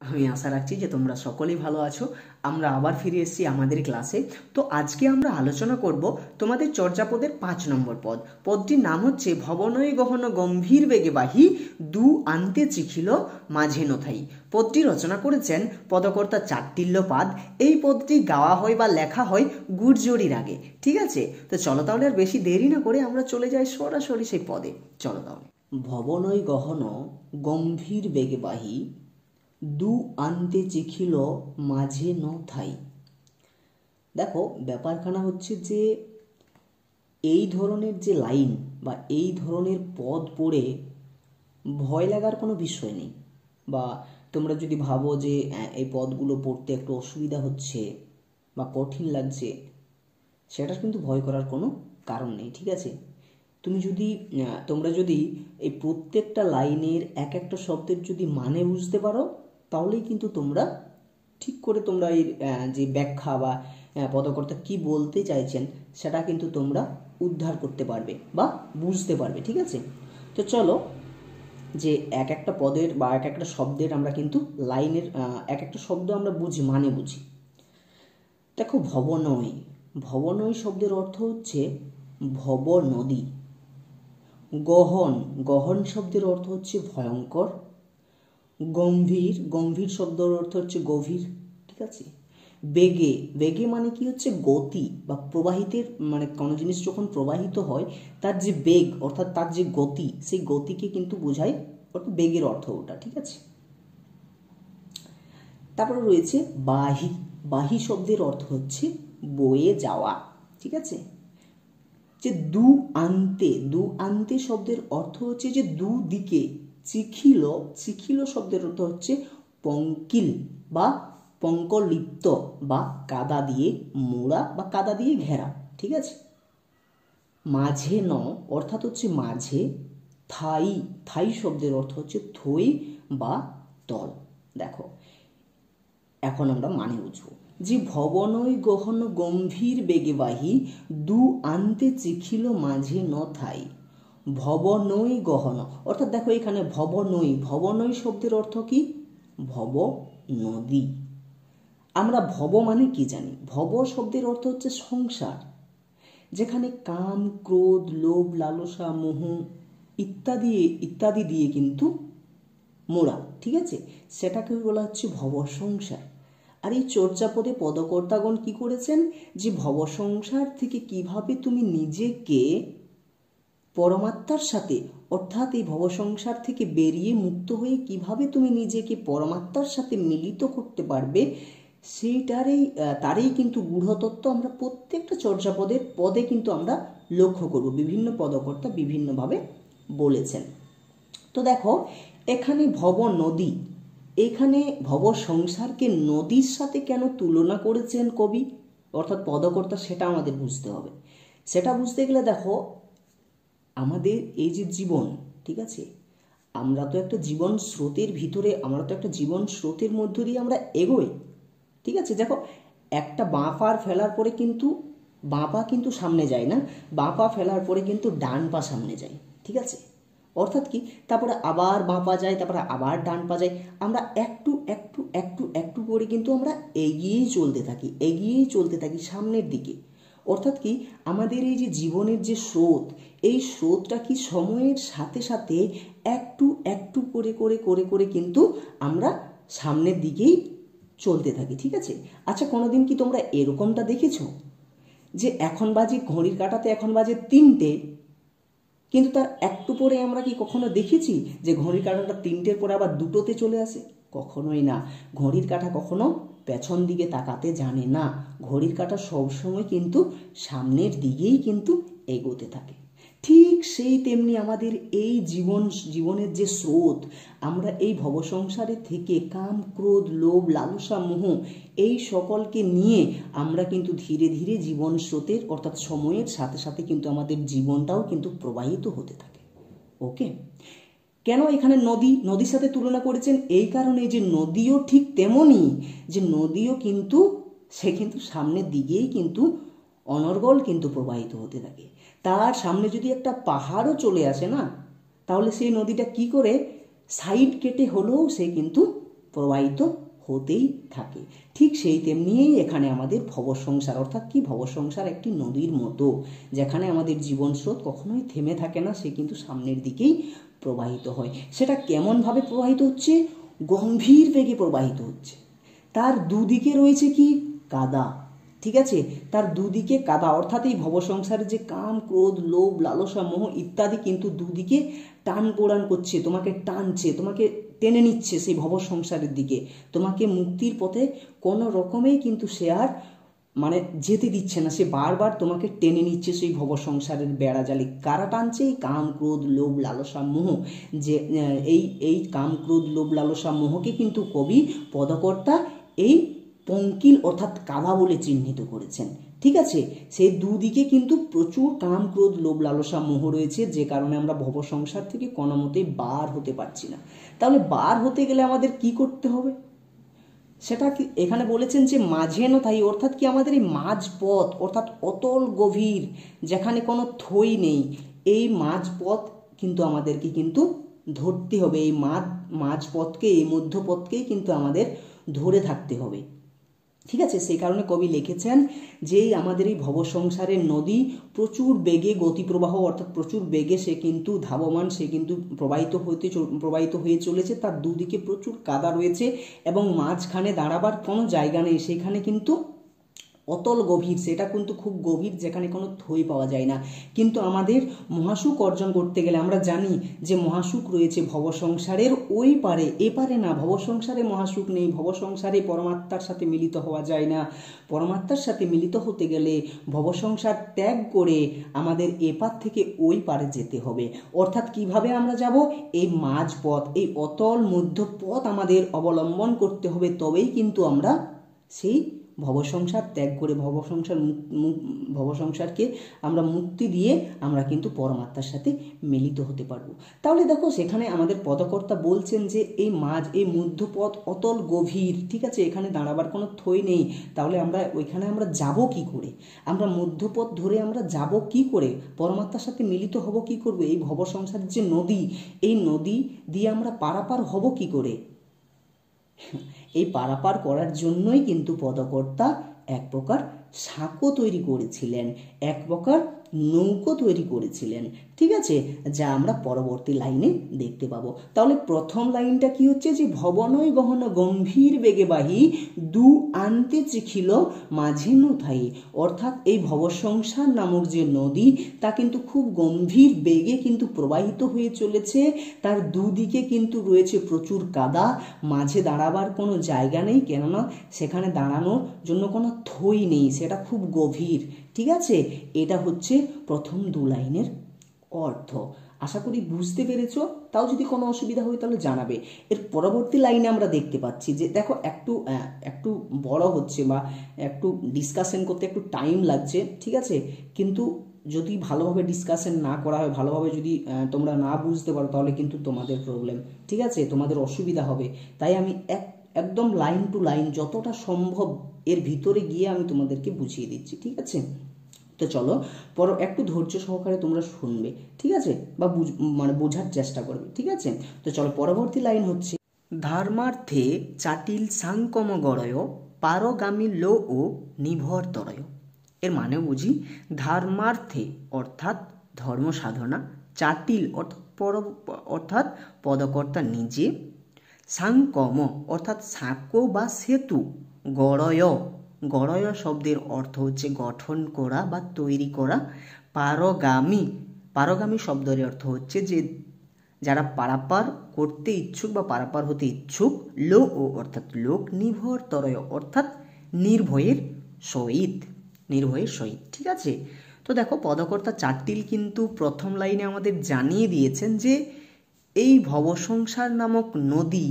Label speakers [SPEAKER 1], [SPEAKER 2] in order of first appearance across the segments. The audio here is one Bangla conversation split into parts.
[SPEAKER 1] আমি আশা রাখছি যে তোমরা সকলেই ভালো আছো। আমরা আবার ফিরে এসেছি আমাদের ক্লাসে। তো আজকে আমরা আলোচনা করব তোমাদের চর্যাপদের 5 নম্বর পদ। পদটির নাম হচ্ছে ভবনয় গহন গম্ভীর বেগে বাহি দু আন্তে চিখিল মাঝে নথাই। পদটি রচনা করেছেন পদকর্তা চাট্টিল্যপাদ। এই পদটি গাওয়া হয় বা লেখা হয় গুর্জরির আগে। ঠিক আছে, তো চলো তাহলে আর বেশি দেরি না করে আমরা চলে যাই সরাসরি সেই পদে। চলো তাহলে। ভবনয় গহন গম্ভীর বেগে বাহি দু আন্তে চিখিল মাঝে ন থাই। দেখো ব্যাপারখানা হচ্ছে যে এই ধরনের যে লাইন বা এই ধরনের পদ পড়ে ভয় লাগার কোনো বিষয় নেই, বা তোমরা যদি ভাবো যে এই পদগুলো পড়তে একটু অসুবিধা হচ্ছে বা কঠিন লাগছে, সেটার কিন্তু ভয় করার কোনো কারণ নেই। ঠিক আছে, তোমরা যদি এই প্রত্যেকটা লাইনের এক একটা শব্দের যদি মানে বুঝতে পারো, তাহলেই কিন্তু তোমরা ঠিক করে তোমরা এই যে ব্যাখ্যা বা পদকর্তা কি বলতে চাইছেন সেটা কিন্তু তোমরা উদ্ধার করতে পারবে বা বুঝতে পারবে। ঠিক আছে, তো চলো যে এক একটা পদের বা এক একটা শব্দের আমরা কিন্তু লাইনের এক একটা শব্দ আমরা বুঝি, মানে বুঝি। দেখো ভবনয়, ভবনয় শব্দের অর্থ হচ্ছে ভব নদী। গহন, গহন শব্দের অর্থ হচ্ছে ভয়ঙ্কর। গম্ভীর, গম্ভীর শব্দের অর্থ হচ্ছে গভীর। ঠিক আছে, বেগে, বেগে মানে কি হচ্ছে গতি বা প্রবাহিতের, মানে কোনো জিনিস যখন প্রবাহিত হয় তার যে বেগ অর্থাৎ তার যে গতি, সেই গতিকে কিন্তু বোঝায়, অর্থাৎ বেগের অর্থ ওটা। ঠিক আছে, তারপরে রয়েছে বাহি, বাহি শব্দের অর্থ হচ্ছে বয়ে যাওয়া। ঠিক আছে, যে দু আন্তে, দু আন্তে শব্দের অর্থ হচ্ছে যে দু দিকে। চিখিল, চিখিল শব্দের অর্থ হচ্ছে পঙ্কিল বা পঙ্কলিপ্ত বা কাদা দিয়ে মোড়া বা কাদা দিয়ে ঘেরা। ঠিক আছে, মাঝে ন অর্থাৎ হচ্ছে মাঝে। থাই, থাই শব্দের অর্থ হচ্ছে থই বা তল। দেখো এখন আমরা মানে বুঝবো যে ভবনই গহন গম্ভীর বেগে বাহি দু আন্তে চিখিল মাঝে ন থাই। ভবনই গহন অর্থাৎ দেখো এখানে ভবনই, ভবনই শব্দের অর্থ কি? ভব নদী। আমরা ভব মানে কি জানি? ভব শব্দের অর্থ হচ্ছে সংসার, যেখানে কাম, ক্রোধ, লোভ, লালসা, মোহ ইত্যাদি ইত্যাদি দিয়ে কিন্তু মোড়া। ঠিক আছে, সেটাকে বলা হচ্ছে ভব সংসার। আর এই চর্যাপদে পদকর্তাগণ কি করেছেন যে ভব সংসার থেকে কিভাবে তুমি নিজেকে পরমাত্মার সাথে, অর্থাৎ এই ভব সংসার থেকে বেরিয়ে মুক্ত হয়ে কিভাবে তুমি নিজেকে পরমাত্মার সাথে মিলিত করতে পারবে, তারই কিন্তু গূঢ়তত্ত্ব আমরা প্রত্যেকটা চর্যাপদের পদে কিন্তু আমরা লক্ষ্য করব। বিভিন্ন পদকর্তা বিভিন্নভাবে বলেছেন। তো দেখো এখানে ভব নদী, এখানে ভব সংসারকে নদীর সাথে কেন তুলনা করেছেন কবি অর্থাৎ পদকর্তা, সেটা আমাদের বুঝতে হবে। সেটা বুঝতে গেলে দেখো আমাদের এই যে জীবন, ঠিক আছে, আমরা তো একটা জীবন স্রোতের ভিতরে, আমরা তো একটা জীবন স্রোতের মধ্য দিয়ে আমরা এগোই। ঠিক আছে, দেখো একটা বাঁ পা ফেলার পরে কিন্তু বাঁ পা কিন্তু সামনে যায় না, বাঁ পা ফেলার পরে কিন্তু ডান পা সামনে যায়। ঠিক আছে, অর্থাৎ কি, তারপরে আবার বাঁ পা যায়, তারপরে আবার ডান পা যায়, আমরা একটু একটু একটু একটু করে কিন্তু আমরা এগিয়েই চলতে থাকি, এগিয়েই চলতে থাকি সামনের দিকে। অর্থাৎ কি, আমাদের এই যে জীবনের যে স্রোত, এই স্রোতটা কি সময়ের সাথে সাথে একটু একটু করে করে করে করে কিন্তু আমরা সামনের দিকেই চলতে থাকি। ঠিক আছে, আচ্ছা কোনোদিন কি তোমরা এরকমটা দেখেছো যে এখন বাজে ঘড়ির কাঁটাতে এখন বাজে 3টে, কিন্তু তার একটু পরে আমরা কি কখনো দেখেছি যে ঘড়ির কাঁটাটা 3টের পরে আবার 2টোতে চলে আসে? কখনোই না। ঘড়ির কাঁটা কখনো পেছন দিকে তাকাতে জানে না, ঘড়ির কাঁটা সবসময় কিন্তু সামনের দিকেই কিন্তু এগোতে থাকে। ঠিক সেই তেমনি আমাদের এই জীবনের যে স্রোত, আমরা এই ভবসংসারে থেকে কাম, ক্রোধ, লোভ, লালসা, মোহ এই সকলকে নিয়ে আমরা কিন্তু ধীরে ধীরে জীবন স্রোতের অর্থাৎ সময়ের সাথে সাথে কিন্তু আমাদের জীবনটাও কিন্তু প্রবাহিত হতে থাকে। ওকে, কেন এখানে নদীর সাথে তুলনা করেছেন? এই কারণে যে নদীও ঠিক তেমনই, যে নদীও কিন্তু সে কিন্তু সামনের দিকেই কিন্তু অনর্গল কিন্তু প্রবাহিত হতে থাকে। তার সামনে যদি একটা পাহাড়ও চলে আসে না, তাহলে সেই নদীটা কি করে সাইড কেটে হলেও সে কিন্তু প্রবাহিত হতেই থাকে। ঠিক সেই তেমনিই এখানে আমাদের ভবসংসার, অর্থাৎ কি ভবসংসার একটি নদীর মতো, যেখানে আমাদের জীবন স্রোত কখনোই থেমে থাকে না, সে কিন্তু সামনের দিকেই প্রবাহিত হয়। সেটা কেমনভাবে প্রবাহিত হচ্ছে? গম্ভীর বেগে প্রবাহিত হচ্ছে। তার দুদিকে রয়েছে কি? কাদা। ঠিক আছে, তার দুদিকে কাদা, অর্থাৎ এই ভবসংসারের যে কাম, ক্রোধ, লোভ, লালসা, মোহ ইত্যাদি কিন্তু দুদিকে টান পোড়ান করছে, তোমাকে টানছে, তোমাকে টেনে নিচ্ছে সেই ভবসংসারের দিকে। তোমাকে মুক্তির পথে কোনো রকমেই কিন্তু সে আর যেতে দিচ্ছে না, সে বারবার তোমাকে টেনে নিচ্ছে সেই ভবসংসারের বেড়াজালে। কারা টানছে? এই কাম, ক্রোধ, লোভ, লালসা, মোহ। যে এই কাম, ক্রোধ, লোভ, লালসা, মোহকে কিন্তু কবি পদকর্তা এই পঙ্কিল অর্থাৎ কাদা বলে চিহ্নিত করেছেন। ঠিক আছে, সেই দুদিকে কিন্তু প্রচুর কাম, ক্রোধ, লোভ, লালসা, মোহ রয়েছে, যে কারণে আমরা ভবসংসার থেকে কোনো মতেই বার হতে পারছি না। তাহলে বার হতে গেলে আমাদের কি করতে হবে? সেটা কি এখানে বলেছেন যে মাঝেনো তাই, অর্থাৎ কি আমাদের এই মাঝপথ, অর্থাৎ অতল গভীর, যেখানে কোনো থই নেই, এই মাঝপথ কিন্তু আমাদেরকে কিন্তু ধরতে হবে। এই মাঝপথকে, এই মধ্যপথকেই কিন্তু আমাদের ধরে থাকতে হবে। ঠিক আছে, সেই কারণে কবি লিখেছেন যে আমাদের এই ভবসংসারের নদী প্রচুর বেগে গতিপ্রবাহ, অর্থাৎ প্রচুর বেগে সে কিন্তু ধাবমান, সে কিন্তু প্রবাহিত হয়ে চলেছে। তার দুদিকে প্রচুর কাদা রয়েছে এবং মাঝখানে দাঁড়াবার কোনো জায়গা নেই, সেখানে কিন্তু অতল গভীর, সেটা কিন্তু খুব গভীর, যেখানে কোনো থই পাওয়া যায় না। কিন্তু আমাদের মহাসুখ অর্জন করতে গেলে আমরা জানি যে মহাসুখ রয়েছে ভবসংসারের ওই পারে, এপারে না। ভবসংসারে মহাসুখ নেই, ভবসংসারে পরমাত্মার সাথে মিলিত হওয়া যায় না। পরমাত্মার সাথে মিলিত হতে গেলে ভবসংসার ত্যাগ করে আমাদের এপার থেকে ওই পারে যেতে হবে। অর্থাৎ কিভাবে আমরা যাব? এই মাঝপথ, এই অতল মধ্যপথ আমাদের অবলম্বন করতে হবে, তবেই কিন্তু আমরা সেই ভবসংসার ত্যাগ করে ভবসংসারকে আমরা মুক্তি দিয়ে আমরা কিন্তু পরমাত্মার সাথে মিলিত হতে পারবো। তাহলে দেখো, সেখানে আমাদের পদকর্তা বলছেন যে এই মধ্যপথ অতল গভীর। ঠিক আছে, এখানে দাঁড়াবার কোনো থই নেই। তাহলে ওইখানে আমরা যাব কি করে? আমরা মধ্যপথ ধরে আমরা যাব কি করে? পরমাত্মার সাথে মিলিত হব কি করবে? এই ভবসংসারের যে নদী, এই নদী দিয়ে আমরা পারাপার হব কি করে? এই পারাপার করার জন্যই কিন্তু পদকর্তা এক প্রকার সাঁকো তৈরি করেছিলেন, এক প্রকার নৌকো তৈরি করেছিলেন। ঠিক আছে, যা আমরা পরবর্তী লাইনে দেখতে পাবো। তাহলে প্রথম লাইনটা কি হচ্ছে? যে ভবনয় গহন গম্ভীর বেগে বাহি দু আনতে চিখিল মাঝে নথাই। অর্থাৎ এই ভবসংসার নামক যে নদী, তা কিন্তু খুব গম্ভীর বেগে কিন্তু প্রবাহিত হয়ে চলেছে। তার দুদিকে কিন্তু রয়েছে প্রচুর কাদা, মাঝে দাঁড়াবার কোনো জায়গা নেই, কেননা সেখানে দাঁড়ানোর জন্য কোনো থই নেই, সেটা খুব গভীর। ঠিক আছে, এটা হচ্ছে প্রথম দু লাইনের অর্থ। আশা করি বুঝতে পেরেছ। তাও যদি কোনো অসুবিধা হয় তাহলে জানাবে। এর পরবর্তী লাইনে আমরা দেখতে পাচ্ছি যে দেখো, একটু বড় হচ্ছে বা একটু ডিসকাশন করতে একটু টাইম লাগছে। ঠিক আছে, কিন্তু যদি ভালোভাবে ডিসকাশন না করা হয়, ভালোভাবে যদি তোমরা না বুঝতে পারো, তাহলে কিন্তু তোমাদের প্রবলেম। ঠিক আছে, তোমাদের অসুবিধা হবে। তাই আমি একদম লাইন টু লাইন যতটা সম্ভব এর ভিতরে গিয়ে আমি তোমাদেরকে বুঝিয়ে দিচ্ছি। ঠিক আছে, তো চলো একটু ধৈর্য সহকারে তোমরা শুনবে। ঠিক আছে, বা বোঝার চেষ্টা করবে। ঠিক আছে, তো চলো পরবর্তী লাইন হচ্ছে ধর্মার্থে চাটিল সাংকম গড়য় পারগামী লো ও নিভর তরয়। এর মানে বুঝি ধর্মার্থে অর্থাৎ ধর্ম সাধনা, চাটিল অর্থাৎ পদকর্তা নিজে, সাংকম অর্থাৎ সাঁকো বা সেতু, গড়য় শব্দের অর্থ হচ্ছে গঠন করা বা তৈরি করা, পারগামী শব্দের অর্থ হচ্ছে যে যারা পারাপার করতে ইচ্ছুক বা পারাপার হতে ইচ্ছুক, লো ও অর্থাৎ লোক, নিভর তরয় অর্থাৎ নির্ভয়ের সহিত। ঠিক আছে, তো দেখো পদকর্তা চাটিল কিন্তু প্রথম লাইনে আমাদের জানিয়ে দিয়েছেন যে এই ভবসংসার নামক নদী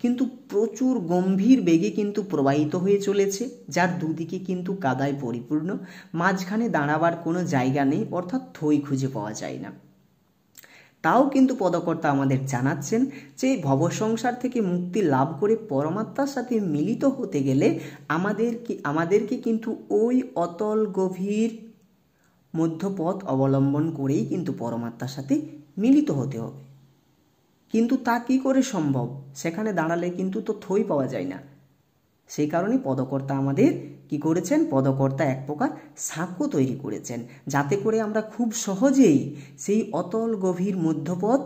[SPEAKER 1] কিন্তু প্রচুর গম্ভীর বেগে কিন্তু প্রবাহিত হয়ে চলেছে, যার দুদিকে কিন্তু কাদায় পরিপূর্ণ, মাঝখানে দাঁড়াবার কোনো জায়গা নেই, অর্থাৎ থই খুঁজে পাওয়া যায় না। তাও কিন্তু পদকর্তা আমাদের জানাচ্ছেন যে ভবসংসার থেকে মুক্তি লাভ করে পরমাত্মার সাথে মিলিত হতে গেলে আমাদেরকে কিন্তু ওই অতল গভীর মধ্যপথ অবলম্বন করেই কিন্তু পরমাত্মার সাথে মিলিত হতে হবে। কিন্তু তা কি করে সম্ভব? সেখানে দাঁড়ালে কিন্তু তো থই পাওয়া যায় না। সেই কারণে পদকর্তা আমাদের কি করেছেন? পদকর্তা এক প্রকার সাঁকো তৈরি করেছেন, যাতে করে আমরা খুব সহজেই সেই অতল গভীর মধ্যপথ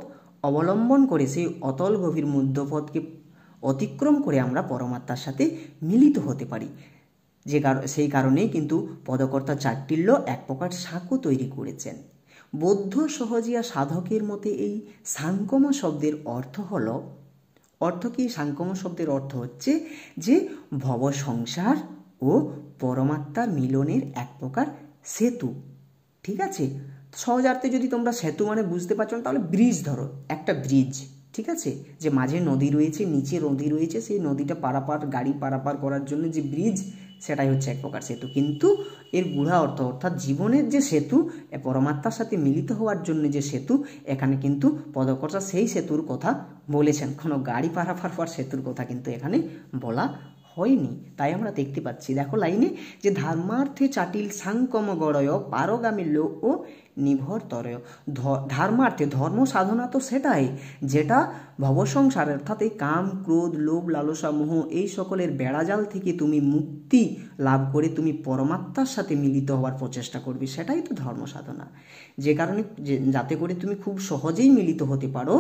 [SPEAKER 1] অবলম্বন করে, সেই অতল গভীর মধ্যপথকে অতিক্রম করে আমরা পরমাত্মার সাথে মিলিত হতে পারি। সেই কারণেই কিন্তু পদকর্তা চাট্টিল্য এক প্রকার সাঁকো তৈরি করেছেন। বৌদ্ধ সহজিয়া সাধকের মতে এই সাঙ্কম শব্দের অর্থ হল, অর্থ কি? সাঙ্কম শব্দের অর্থ হচ্ছে যে ভব সংসার ও পরমাত্মার মিলনের এক প্রকার সেতু। ঠিক আছে, সহজার্থে যদি তোমরা সেতু মানে বুঝতে পারছো না, তাহলে ব্রিজ ধরো, একটা ব্রিজ। ঠিক আছে, যে মাঝে নদী রয়েছে, নিচে নদী রয়েছে, সেই নদীটা পারাপার, গাড়ি পারাপার করার জন্য যে ব্রিজ, সেটাই হচ্ছে এক প্রকার সেতু। কিন্তু এর গুঢ়া অর্থ অর্থাৎ জীবনের যে সেতু, পরমাত্মার সাথে মিলিত হওয়ার জন্য যে সেতু, এখানে কিন্তু পদকর্তা সেই সেতুর কথা বলেছেন, কোনো গাড়ি পারাপার হওয়ার সেতুর কথা কিন্তু এখানে বলা হয়নি। তাই আমরা দেখতে পাচ্ছি, দেখো লাইনে, যে ধর্মার্থে চাটিল সাংকম গড়য় পারগামী লো ও নিভরতরয়। ধর্মার্থে, ধর্ম সাধনা তো সেটাই যেটা ভবসংসার, অর্থাৎ এই কাম ক্রোধ লোভ লালসা মোহ এই সকলের বেড়াজাল থেকে তুমি মুক্তি লাভ করে তুমি পরমাত্মার সাথে মিলিত হওয়ার প্রচেষ্টা করবে, সেটাই তো ধর্ম সাধনা। যে কারণে যাতে করে তুমি খুব সহজেই মিলিত হতে পারো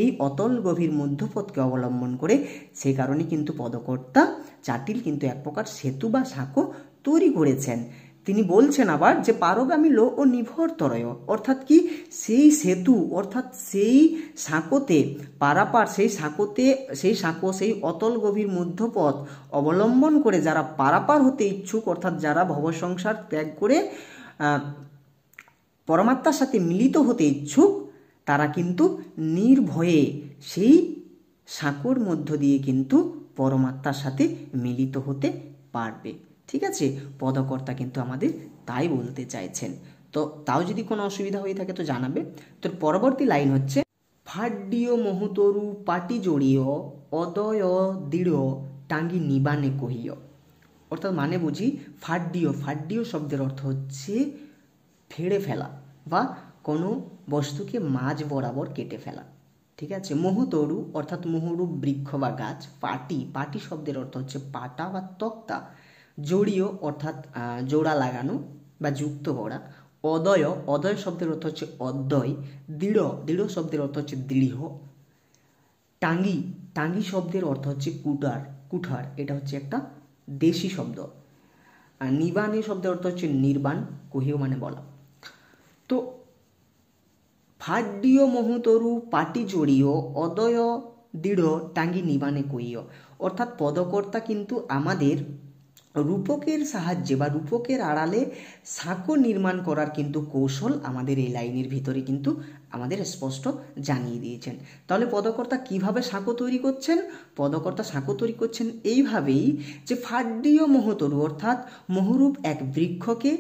[SPEAKER 1] এই অতল গভীর মধ্যপথকে অবলম্বন করে, সেই কারণে কিন্তু পদকর্তা চাটিল কিন্তু এক প্রকার সেতু বা সাঁকো তৈরি করেছেন। তিনি বলছেন আবার যে পারগামী লো ও নিভরতরয়, অর্থাৎ কি? সেই সেতু অর্থাৎ সেই সাঁকোতে পারাপার, সেই সাঁকো সেই অতল গভীর মধ্যপথ অবলম্বন করে যারা পারাপার হতে ইচ্ছুক, অর্থাৎ যারা ভবসংসার ত্যাগ করে পরমাত্মার সাথে মিলিত হতে ইচ্ছুক, তারা কিন্তু নির্ভয়ে সেই সাঁকোর মধ্য দিয়ে কিন্তু পরমাত্মার সাথে মিলিত হতে পারবে। ঠিক আছে, পদকর্তা কিন্তু আমাদের তাই বলতে চাইছেন। তো তাও যদি কোনো অসুবিধা হয়ে থাকে তো জানাবে। তো পরবর্তী লাইন হচ্ছে, ফাড্ডিও মহুতরু পাটি জড়িয় অদয় দৃঢ় টাঙ্গি নিবানে কহিও। অর্থাৎ মানে বুঝি, ফাড্ডিও শব্দের অর্থ হচ্ছে ফেড়ে ফেলা বা কোনো বস্তুকে মাঝ বরাবর কেটে ফেলা। ঠিক আছে, মহুতরু অর্থাৎ মহুরূপ বৃক্ষ বা গাছ। পাটি শব্দের অর্থ হচ্ছে পাটা বা তক্তা। জড়িয় অর্থাৎ জোড়া লাগানো বা যুক্ত করা। অদয় শব্দের অর্থ হচ্ছে অদ্বয়। দৃঢ় শব্দের অর্থ হচ্ছে দৃঢ়। টাঙ্গি শব্দের অর্থ হচ্ছে কুঠার, এটা হচ্ছে একটা দেশি শব্দ। আর নিবানে শব্দের অর্থ হচ্ছে নির্বাণ, কহিও মানে বলা। তো ফাড্ডিও মহুতরু পাটি জড়িয় অদয় দৃঢ় টাঙ্গি নিবানে কহিও, অর্থাৎ পদকর্তা কিন্তু আমাদের রূপকের সাহায্যে বা রূপকের আড়ালে সাঁকো নির্মাণ করার কিন্তু কৌশল আমাদের এই লাইনের ভিতরে কিন্তু আমাদের স্পষ্ট জানিয়ে দিয়েছেন। তাহলে পদকর্তা কিভাবে সাঁকো তৈরি করছেন? পদকর্তা সাঁকো তৈরি করছেন এইভাবেই, যে ফাড্ডিও মহুতরু অর্থাৎ মহুরূপ এক বৃক্ষকে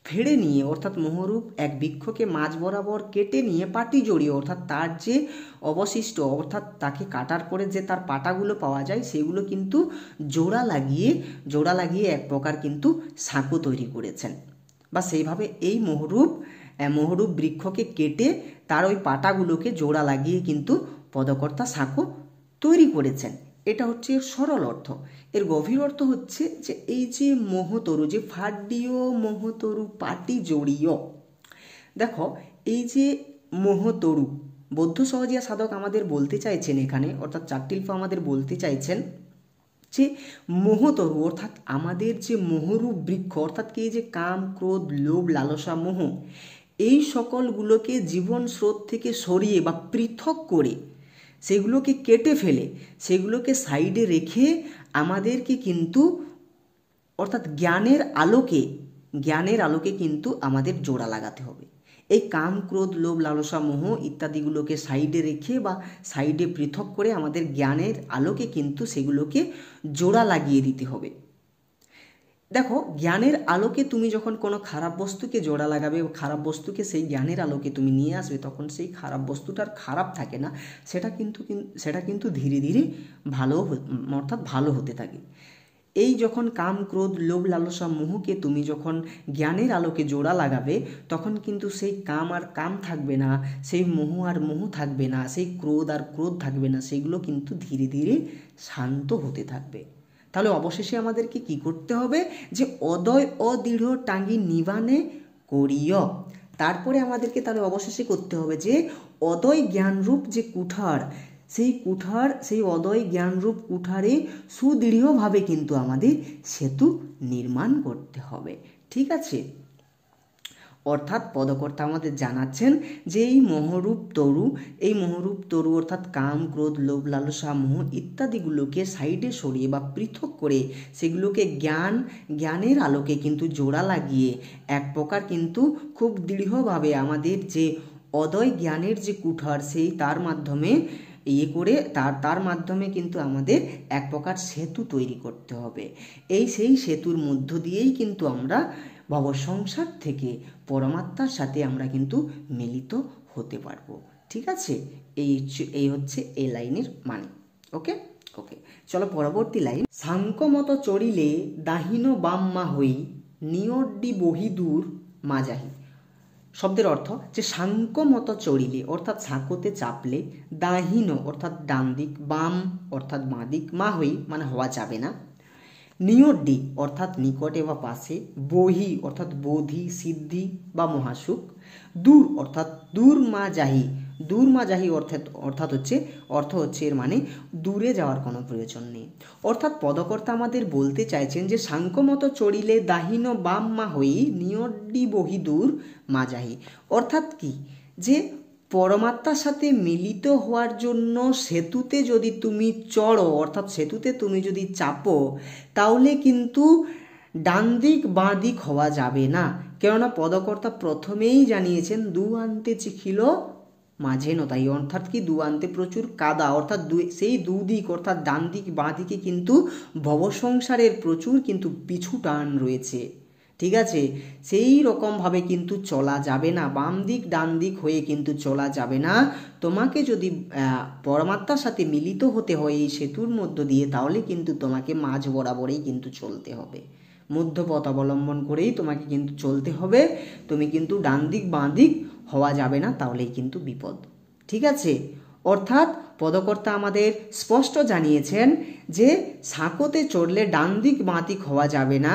[SPEAKER 1] ফেড়ে নিয়ে, অর্থাৎ মহুরূপ এক বৃক্ষকে মাঝ বরাবর কেটে নিয়ে পাটি জড়িয়ে, অর্থাৎ তার যে অবশিষ্ট, অর্থাৎ তাকে কাটার পরে যে তার পাটাগুলো পাওয়া যায়, সেগুলো কিন্তু জোড়া লাগিয়ে এক প্রকার কিন্তু সাঁকো তৈরি করেছেন। বা সেইভাবে এই মহুরূপ বৃক্ষকে কেটে তার ওই পাটাগুলোকে জোড়া লাগিয়ে কিন্তু পদকর্তা সাঁকো তৈরি করেছেন। এটা হচ্ছে এর সরল অর্থ। এর গভীর অর্থ হচ্ছে যে এই যে মহতরু, যে ফাড্ডিও মহতরু পাটি জড়িয়, দেখো এই যে মহতরু, বৌদ্ধ সহজিয়া সাধক আমাদের বলতে চাইছেন এখানে, অর্থাৎ চাট্টিল্য আমাদের বলতে চাইছেন যে মোহতরু অর্থাৎ আমাদের যে মোহরূপ বৃক্ষ, অর্থাৎ কি যে কাম ক্রোধ লোভ লালসা মোহ, এই সকলগুলোকে জীবন স্রোত থেকে সরিয়ে বা পৃথক করে, সেগুলোকে কেটে ফেলে, সেগুলোকে সাইডে রেখে আমাদেরকে কিন্তু, অর্থাৎ জ্ঞানের আলোকে কিন্তু আমাদের জোড়া লাগাতে হবে। এই কাম ক্রোধ লোভ লালসা মোহ ইত্যাদিগুলোকে সাইডে রেখে বা সাইডে পৃথক করে আমাদের জ্ঞানের আলোকে কিন্তু সেগুলোকে জোড়া লাগিয়ে দিতে হবে। দেখো, জ্ঞানের আলোকে তুমি যখন কোনো খারাপ বস্তুকে জোড়া লাগাবে, খারাপ বস্তুকে সেই জ্ঞানের আলোকে তুমি নিয়ে আসবে, তখন সেই খারাপ বস্তুটার খারাপ থাকে না, সেটা কিন্তু ধীরে ধীরে ভালো হতে থাকে। এই যখন কাম ক্রোধ লোভ লালসা মোহকে তুমি যখন জ্ঞানের আলোকে জোড়া লাগাবে, তখন কিন্তু সেই কাম আর কাম থাকবে না, সেই মোহ আর মোহ থাকবে না, সেই ক্রোধ আর ক্রোধ থাকবে না, সেগুলো কিন্তু ধীরে ধীরে শান্ত হতে থাকবে। তাহলে অবশেষে আমাদেরকে কি করতে হবে, যে অদয় অদৃঢ় টাঙ্গি নিবানে করিয়। তারপরে আমাদেরকে তাহলে অবশেষে করতে হবে যে অদয় জ্ঞানরূপ যে কুঠার, সেই অদয় জ্ঞানরূপ কুঠারে সুদৃঢ়ভাবে কিন্তু আমাদের সেতু নির্মাণ করতে হবে। ঠিক আছে, অর্থাৎ পদকর্তা আমাদের জানাচ্ছেন যে এই মোহরূপ তরু অর্থাৎ কাম ক্রোধ লোভ লালসা মোহ ইত্যাদিগুলোকে সাইডে সরিয়ে বা পৃথক করে সেগুলোকে জ্ঞানের আলোকে কিন্তু জোড়া লাগিয়ে এক প্রকার কিন্তু খুব দৃঢ়ভাবে আমাদের যে অদয় জ্ঞানের যে কুঠার সেই তার মাধ্যমে তার মাধ্যমে কিন্তু আমাদের এক প্রকার সেতু তৈরি করতে হবে। সেই সেতুর মধ্য দিয়েই কিন্তু আমরা ভবসংসার থেকে পরমাত্মার সাথে আমরা কিন্তু মিলিত হতে পারবো। ঠিক আছে, এই হচ্ছে এই লাইনের মানে। ওকে, চলো পরবর্তী লাইন। সাংকমত চড়িলে দাহিন বাম্মা হই নিয়ড্ডি বহিদূর মাজাহি। শব্দের অর্থ যে সাংকমত চড়িলে অর্থাৎ সাঁকোতে চাপলে, দাহিন অর্থাৎ ডান দিক, বাম অর্থাৎ বাঁ দিক, মা হই মানে হওয়া যাবে না, নিয়ড্ডি অর্থাৎ নিকটে বা পাশে, বহি অর্থাৎ বোধি সিদ্ধি বা মহাসুখ, দূর অর্থাৎ দূর মা যাহি অর্থাৎ হচ্ছে এর মানে দূরে যাওয়ার কোনো প্রয়োজন নেই। অর্থাৎ পদকর্তা আমাদের বলতে চাইছেন যে সাংকমত চড়িলে দাহিন বাম মা হই নিয়ড্ডি বহি দূর মা যাহি। অর্থাৎ কি, যে পরমাত্মার সাথে মিলিত হওয়ার জন্য সেতুতে যদি তুমি চড়ো অর্থাৎ সেতুতে তুমি যদি চাপো, তাহলে কিন্তু ডান দিক বাঁ দিক হওয়া যাবে না। কেননা পদকর্তা প্রথমেই জানিয়েছেন দু আন্তে চিখিল মাঝে নতাই, অর্থাৎ কি দু আন্তে প্রচুর কাদা, অর্থাৎ সেই দুদিক অর্থাৎ ডান দিক বাঁ দিকে কিন্তু ভবসংসারের প্রচুর কিন্তু পিছু টান রয়েছে। ঠিক আছে, সেই রকমভাবে কিন্তু চলা যাবে না, বাম দিক ডান দিক হয়ে কিন্তু চলা যাবে না। তোমাকে যদি পরমাত্মার সাথে মিলিত হতে হয় এই সেতুর মধ্য দিয়ে, তাহলে কিন্তু তোমাকে মাঝ বরাবরেই কিন্তু চলতে হবে, মধ্যপথ অবলম্বন করেই তোমাকে কিন্তু চলতে হবে। তুমি কিন্তু ডান দিক বাঁ দিক হওয়া যাবে না, তাহলেই কিন্তু বিপদ। ঠিক আছে, অর্থাৎ পদকর্তা আমাদের স্পষ্ট জানিয়েছেন যে সাঁকোতে চড়লে ডান দিক বাঁ দিক হওয়া যাবে না।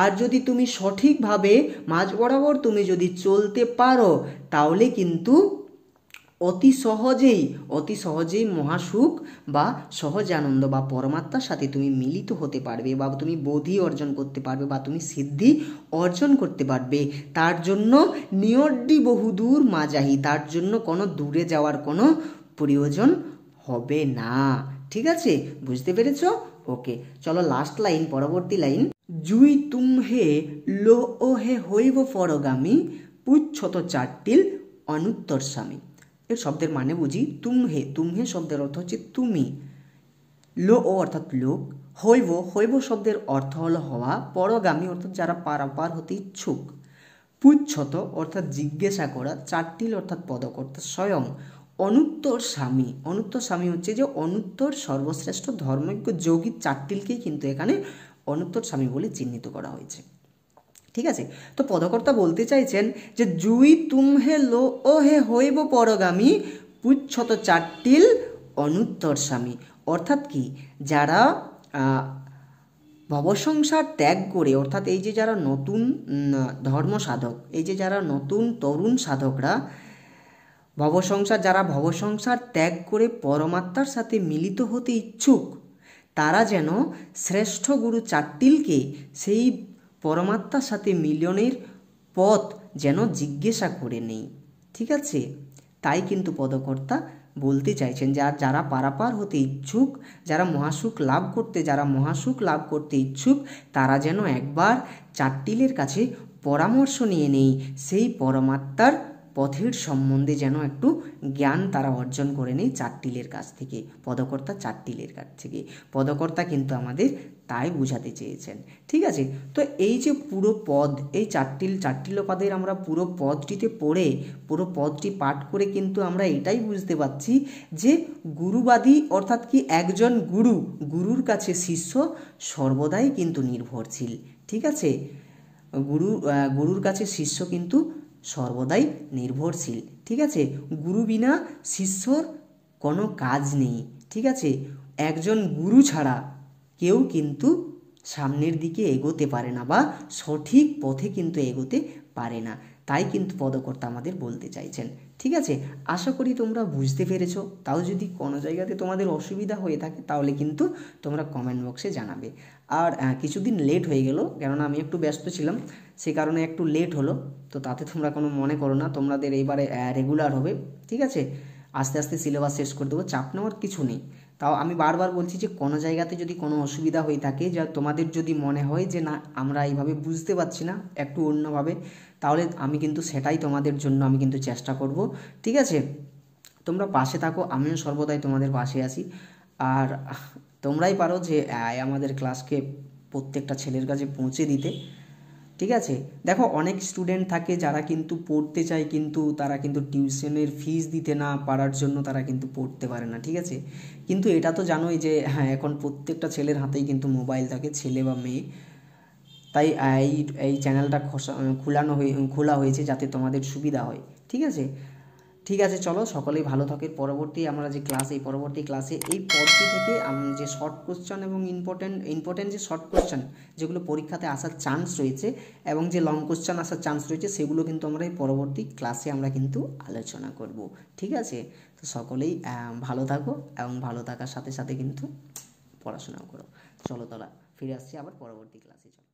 [SPEAKER 1] আর যদি তুমি সঠিকভাবে মাঝ বরাবর তুমি যদি চলতে পারো, তাহলে কিন্তু অতি সহজেই মহাসুখ বা সহজ আনন্দ বা পরমাত্মার সাথে তুমি মিলিত হতে পারবে, বা তুমি বোধি অর্জন করতে পারবে, বা তুমি সিদ্ধি অর্জন করতে পারবে। তার জন্য নিয়ড্ডি বহুদূর মাজাহি, তার জন্য কোনো দূরে যাওয়ার কোনো প্রয়োজন হবে না। ঠিক আছে, বুঝতে পেরেছ? ওকে, চলো লাস্ট লাইন, পরবর্তী লাইন। জুই তুমহে লো ওহে হইব পরগামী পুচ্ছত চারটিল অনুত্তর স্বামী। এর শব্দের মানে বুঝি। তুমহে শব্দের অর্থ হচ্ছে তুমি, লো ও অর্থাৎ লোক, হইব শব্দের অর্থ হলো হওয়া, পরগামী অর্থাৎ যারা পারাপার হতে ইচ্ছুক, পুচ্ছত অর্থাৎ জিজ্ঞাসা করা, চারটিল অর্থাৎ পদকর্তা স্বয়ং, অনুত্তর স্বামী হচ্ছে যে অনুত্তর সর্বশ্রেষ্ঠ ধর্মজ্ঞ যোগী চারটিলকেই কিন্তু এখানে অনুত্তর স্বামী বলে চিহ্নিত করা হয়েছে। ঠিক আছে, তো পদকর্তা বলতে চাইছেন যে জুই তুমহে লো ও হে হইব পরগামী পুচ্ছত চারটিল অনুত্তর স্বামী। অর্থাৎ কি, যারা ভবসংসার ত্যাগ করে, অর্থাৎ এই যে যারা নতুন ধর্ম সাধক, এই যে যারা নতুন তরুণ সাধকরা যারা ভবসংসার ত্যাগ করে পরমাত্মার সাথে মিলিত হতে ইচ্ছুক, তারা যেন শ্রেষ্ঠ গুরু চারটিলকে সেই পরমাত্মার সাথে মিলনের পথ যেন জিজ্ঞাসা করে নেই। ঠিক আছে, তাই কিন্তু পদকর্তা বলতে চাইছেন যারা পারাপার হতে ইচ্ছুক, যারা মহাসুখ লাভ করতে ইচ্ছুক, তারা যেন একবার চারটিলের কাছে পরামর্শ নিয়ে নেই সেই পরমাত্মার পথের সম্বন্ধে যেন একটু জ্ঞান তারা অর্জন করে নেয় চাট্টিলের কাছ থেকে, পদকর্তা চাট্টিলের কাছ থেকে। পদকর্তা কিন্তু আমাদের তাই বোঝাতে চেয়েছেন। ঠিক আছে, তো এই যে পুরো পদ, এই চাট্টিলপাদের আমরা পুরো পদটিতে পড়ে, পুরো পদটি পাঠ করে কিন্তু আমরা এটাই বুঝতে পারছি যে গুরুবাদী অর্থাৎ কি একজন গুরুর কাছে শিষ্য সর্বদাই কিন্তু নির্ভরশীল। ঠিক আছে, গুরুর কাছে শিষ্য কিন্তু সর্বদাই নির্ভরশীল। ঠিক আছে, গুরু বিনা শিষ্যর কোনো কাজ নেই। ঠিক আছে, একজন গুরু ছাড়া কেউ কিন্তু সামনের দিকে এগোতে পারে না বা সঠিক পথে কিন্তু এগোতে পারে না। তাই কিন্তু পদকর্তা আমাদের বলতে চাইছেন। ঠিক আছে, আশা করি তোমরা বুঝতে পেরেছো। তাও যদি কোনো জায়গাতে তোমাদের অসুবিধা হয়ে থাকে তাহলে কিন্তু তোমরা কমেন্ট বক্সে জানাবে। আর কিছুদিন লেট হয়ে গেল, কেননা আমি একটু ব্যস্ত ছিলাম, সে কারণে একটু লেট হলো। তো তাতে তোমরা কোনো মনে করো না, তোমাদের এইবারে রেগুলার হবে। ঠিক আছে, আস্তে আস্তে সিলেবাস শেষ করে দেবো, চাপ নেওয়ার কিছু নেই। তাও আমি বারবার বলছি যে কোনো জায়গাতে যদি কোনো অসুবিধা হয়ে থাকে, যা তোমাদের যদি মনে হয় যে না আমরা এইভাবে বুঝতে পারছি না, একটু অন্যভাবে, তাহলে আমি কিন্তু সেটাই তোমাদের জন্য আমি কিন্তু চেষ্টা করব। ঠিক আছে, তোমরা পাশে থাকো, আমিও সর্বদাই তোমাদের পাশে আছি। আর তোমরাই পারো যে আমাদের ক্লাসকে প্রত্যেকটা ছেলের কাছে পৌঁছে দিতে। ঠিক আছে, দেখো অনেক স্টুডেন্ট থাকে যারা কিন্তু পড়তে চায়, কিন্তু তারা কিন্তু টিউশনের ফিস দিতে না পারার জন্য তারা কিন্তু পড়তে পারে না। ঠিক আছে, কিন্তু এটা তো জানোই যে হ্যাঁ এখন প্রত্যেকটা ছেলের হাতেই কিন্তু মোবাইল থাকে, ছেলে বা মেয়ে। তাই এই চ্যানেলটা খোলা হয়েছে যাতে তোমাদের সুবিধা হয়। ঠিক আছে, ঠিক আছে, চলো সকলেই ভালো থাকে। পরবর্তী আমরা যে ক্লাস, এই পরবর্তী ক্লাসে এই পদটি থেকে যে শর্ট কোশ্চেন এবং ইম্পর্টেন্ট যে শর্ট কোশ্চেন যেগুলো পরীক্ষাতে আসার চান্স রয়েছে এবং যে লং কোশ্চেন আসার চান্স রয়েছে, সেগুলো কিন্তু আমরা এই পরবর্তী ক্লাসে আমরা কিন্তু আলোচনা করব। ঠিক আছে, তো সকলেই ভালো থাকো এবং ভালো থাকার সাথে সাথে কিন্তু পড়াশোনাও করো। চলো তাহলে ফিরে আসছি আবার পরবর্তী ক্লাসে। চলো।